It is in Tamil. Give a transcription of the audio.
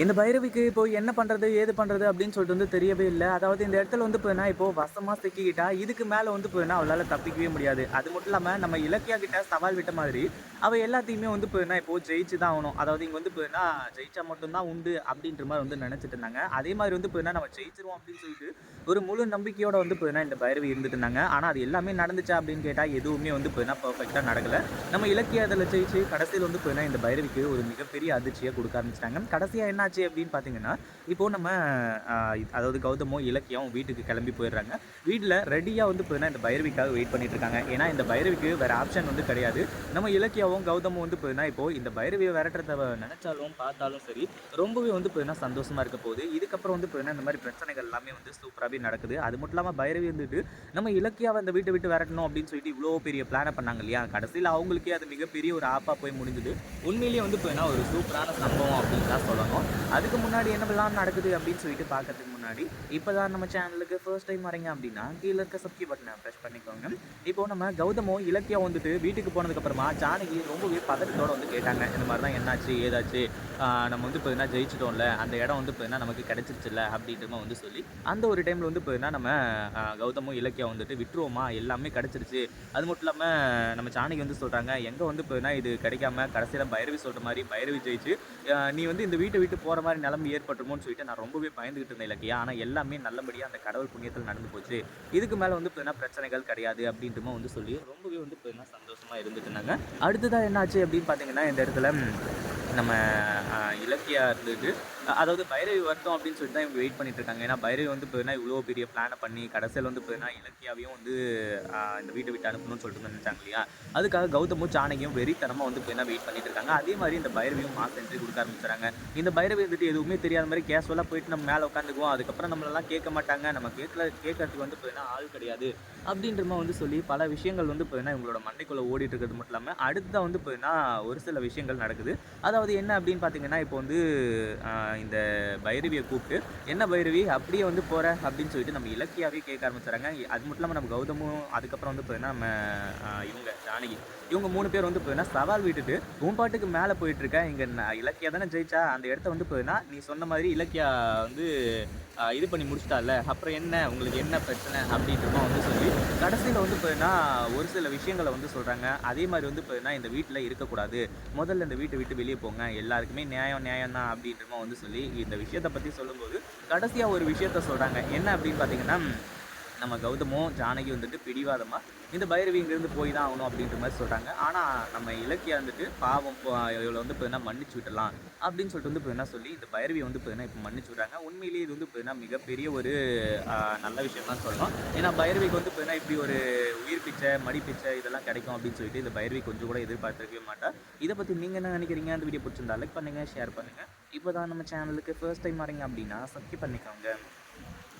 இந்த பைரவிக்கு இப்போ என்ன பண்றது, ஏது பண்றது அப்படின்னு சொல்லிட்டு வந்து தெரியவே இல்ல. அதாவது இந்த இடத்துல வந்து பார்த்தீங்கன்னா, இப்போ வசமா சிக்கிக்கிட்டா, இதுக்கு மேல வந்து பார்த்தீங்கன்னா, அவளால தப்பிக்கவே முடியாது. அது மட்டும் இல்லாம நம்ம இலக்கியா கிட்ட சவால் விட்ட மாதிரி, அவ எல்லாத்தையுமே வந்து பார்த்தீங்கன்னா, இப்போ ஜெயிச்சு தான் ஆவணும். அதாவது இங்க வந்து பார்த்தீங்கன்னா, ஜெயிச்சா மட்டும் தான் உண்டு அப்படின்ற மாரி வந்து நெனச்சுட்டு இருந்தாங்க. அதே மாரி வந்து பார்த்தீங்கன்னா, நம்ம ஜெயிச்சுருவோம் அப்படின்னு சொல்லிட்டு, ஒரு முழு நம்பிக்கையோட வந்து பார்த்தீங்கன்னா, இந்த பைரவி இருந்துட்டு இருந்தாங்க. ஆனா அது எல்லாமே நடந்துச்சா அப்படின்னு கேட்டா, எதுவுமே வந்து பார்த்தீங்கன்னா, பெர்ஃபெக்ட்டா நடக்கல. நம்ம இலக்கிய அதில ஜெயிச்சு கடைசியில வந்து பார்த்தீங்கன்னா, இந்த பைரவிக்கு ஒரு மிகப்பெரிய அதிர்ச்சிய குடுக்க ஆரம்பிச்சுட்டாங்க. கடைசியா என்னாச்சு அப்படின்னு பார்த்தீங்கன்னா, இப்போ நம்ம அ அதாவது கௌதமும், இலக்கியாவும் வீட்டுக்கு கிளம்பி போயிடுறாங்க. வீட்ல ரெடியா வந்து பார்த்தீங்கன்னா, இந்த பைரவிக்காக வெயிட் பண்ணிட்டு இருக்காங்க. ஏன்னா, இந்த பைரவிக்கு வேற ஆப்ஷன் வந்து கிடையாது. நம்ம இலக்கியாவும், கௌதமும் வந்து பார்த்தீங்கன்னா, இப்போ இந்த பைரவிய விரட்டுறத நெனச்சாலும், பார்த்தாலும் சரி, ரொம்பவே வந்து பார்த்தீங்கன்னா, சந்தோஷமா இருக்க போகுது. இதுக்கப்புறம் வந்து பார்த்தீங்கன்னா, இந்த மாரி பிரச்சனைகள் எல்லாமே வந்து சூப்பராவே நடக்குது. அது மட்டும் இல்லாம பைரவி வந்துட்டு, நம்ம இலக்கியாவ இந்த வீட்ட விட்டு விரட்டணும் அப்படின்னு சொல்லிட்டு இவ்ளோ பெரிய பிளான பண்ணாங்க இல்லையா? கடைசியில அவங்களுக்கே அது மிகப்பெரிய ஒரு ஆப்பா போய் முடிஞ்சது. உண்மையிலேயே வந்து பார்த்தீங்கன்னா, ஒரு சூப்பரான சம்பவம் அப்படின்னு தான் சொல்லணும். அதுக்கு முன்னாடி என்னவெல்லாம் நடக்குது அப்படின்னு சொல்லிட்டு பார்க்கறதுக்கு முன்னாடி, இப்பதான் நம்ம சேனலுக்கு ஃபர்ஸ்ட் டைம் வரீங்க அப்படின்னா, கீழ இருக்க சப்ஸ்கிரைப் பட்டன பிரஸ் பண்ணிக்கோங்க. இப்போ நம்ம கௌதமும், இலக்கியாவும் வந்துட்டு வீட்டுக்கு போனதுக்கு அப்புறமா ஜானகி ரொம்பவே பதட்டத்தோட வந்து கேட்டாங்க. இந்த மாரி தான் என்னாச்சு? ஏதாச்சு? நம்ம வந்து பார்த்தீங்கன்னா ஜெயிச்சுட்டோம்ல. அந்த இடம் வந்து பார்த்தீங்கன்னா நமக்கு கிடைச்சிருச்சுல்ல அப்படின்ற மாரி வந்து சொல்லி, அந்த ஒரு டைம்ல வந்து பார்த்தீங்கன்னா நம்ம கௌதமும், இலக்கியா வந்துட்டு விட்டுருவோமா எல்லாமே கிடைச்சிருச்சு. அது மட்டும் இல்லாம நம்ம ஜானகி வந்து சொல்றாங்க, எங்க வந்து பார்த்தீங்கன்னா இது கிடைக்காம கடைசியில பைரவி சொல்ற மாரி பைரவி ஜெயிச்சு, நீ வந்து இந்த வீட்ட விட்டு போற மாரி நிலைமை ஏற்பட்டுருமோன்னு சொல்லிட்டு நான் ரொம்பவே பயந்துகிட்டு இருந்தேன் இலக்கியா. ஆனா எல்லாமே நல்லபடியா அந்த கடவுள் புண்ணியத்துல நடந்து போச்சு. இதுக்கு மேல வந்து பார்த்தீங்கன்னா பிரச்சனைகள் கிடையாது அப்படின்ற மாரி வந்து சொல்லி ரொம்பவே வந்து பார்த்தீங்கன்னா சந்தோஷமா இருந்துட்டு இருந்தாங்க. அடுத்ததா என்னாச்சு அப்படின்னு பார்த்தீங்கன்னா, இந்த இடத்துல நம்ம இலக்கியா இருந்துட்டு அதாவது பைரவி வரட்டும் அப்படின்னு சொல்லிட்டு தான் இவங்க வெயிட் பண்ணிட்டு இருக்காங்க. ஏன்னா பைரவி வந்து பார்த்தீங்கன்னா இவ்வளோ பெரிய பிளான பண்ணி கடைசியில வந்து பார்த்தீங்கன்னா இலக்கியாவையும் வந்து இந்த வீட்ட விட்டு அனுப்பணும்னு சொல்லிட்டு நினைச்சாங்க இல்லையா? அதுக்காக கௌதமும், ஜானகியும் வெறித்தனமா வந்து பார்த்தீங்கன்னா வெயிட் பண்ணிட்டு இருக்காங்க. அதே மாரி இந்த பைரவியும் மாஸ் என்ட்ரி குடுக்க ஆரம்பிச்சுறாங்க. இந்த பைரவி வந்துட்டு எதுவுமே தெரியாத மாரி கேஷுவலா போயிட்டு நம்ம மேல உட்காந்துக்குவோம். அதுக்கப்புறம் நம்மளலாம் கேட்க மாட்டாங்க. நம்ம கேட்கறதுக்கு வந்து பார்த்தீங்கன்னா ஆள் கிடையாது. அப்படின்ற மாரி வந்து சொல்லி பல விஷயங்கள் வந்து பார்த்தீங்கன்னா இவங்களோட மண்டைக்குள்ள ஓடிட்டு இருக்கிறது மட்டும் இல்லாம, அடுத்ததா வந்து பார்த்தீங்கன்னா ஒரு சில விஷயங்கள் நடக்குது. அதாவது என்ன அப்படின்னு பார்த்தீங்கன்னா, இப்போ வந்து அ இந்த பைரவிய கூப்ட்டு, "என்ன பைரவி அப்படியே வந்து போற?" அப்படின்னு சொல்லிட்டு நம்ம இலக்கியாவே கேட்க ஆரம்பிச்சுறாங்க. அது மட்டும் இல்லாம நம்ம கௌதமும், அதுக்கப்புறம் வந்து பார்த்தீங்கன்னா, நம்ம இவங்க ஜானகி. இவங்க 3 பேர் வந்து பார்த்தீங்கன்னா, சவால் விட்டுட்டு, "உன் பாட்டுக்கு மேல போயிட்டு இருக்க. இங்க இலக்கியா தானே ஜெயிச்சா. அந்த இடத்த வந்து பார்த்தீங்கன்னா, நீ சொன்ன மாதிரி இலக்கியா வந்து இது பண்ணி முடிச்சுட்டால்ல. அப்புறம் என்ன? உங்களுக்கு என்ன பிரச்சனை?" அப்படின்ற மாரி வந்து சொல்லி, கடைசியில வந்து பார்த்தீங்கன்னா, ஒரு சில விஷயங்கள வந்து சொல்றாங்க. அதே மாரி வந்து பார்த்தீங்கன்னா, இந்த வீட்ல இருக்கக்கூடாது. முதல்ல இந்த வீட்ட விட்டு வெளிய போங்க. எல்லாருக்குமே நியாயம் நியாயம் தான் அப்படின்ற மாரி வந்து சொல்லி, இந்த விஷயத்த பத்தி சொல்லும்போது, கடைசியா ஒரு விஷயத்த சொல்றாங்க. என்ன அப்படின்னு பார்த்தீங்கன்னா, நம்ம கௌதமும், ஜானகி வந்துட்டு பிடிவாதமா, இந்த பைரவி இங்கேருந்து போய் தான் ஆகணும் அப்படின்ற மாரி சொல்றாங்க. ஆனா, நம்ம இலக்கியா வந்துட்டு பாவம் இவள வந்து பார்த்தீங்கன்னா மன்னிச்சு விட்டுறலாம் அப்படின்னு சொல்லிட்டு வந்து பார்த்தீங்கன்னா சொல்லி, இந்த பைரவிய வந்து பார்த்தீங்கன்னா இப்ப மன்னிச்சு விடுறாங்க. உண்மையிலேயே இது வந்து பார்த்தீங்கன்னா மிகப்பெரிய ஒரு நல்ல விஷயம் தான் சொல்லணும். ஏன்னா பைரவிக்கு வந்து பார்த்தீங்கன்னா இப்படி ஒரு உயிர் பிச்சை, மடி பிச்சை இதெல்லாம் கிடைக்கும் அப்படின்னு சொல்லிட்டு இந்த பைரவி கொஞ்சம் கூட எதிர்பார்த்திருக்கவே மாட்டா. இத பத்தி நீங்க என்ன நினைக்கிறீங்க? அந்த வீடியோ பிடிச்சிருந்தா லைக் பண்ணுங்க, ஷேர் பண்ணுங்க. இப்ப தான் நம்ம சேனலுக்கு ஃபர்ஸ்ட் டைம் வரீங்க அப்படின்னா சப்ஸ்கிரைப் பண்ணிக்கோங்க.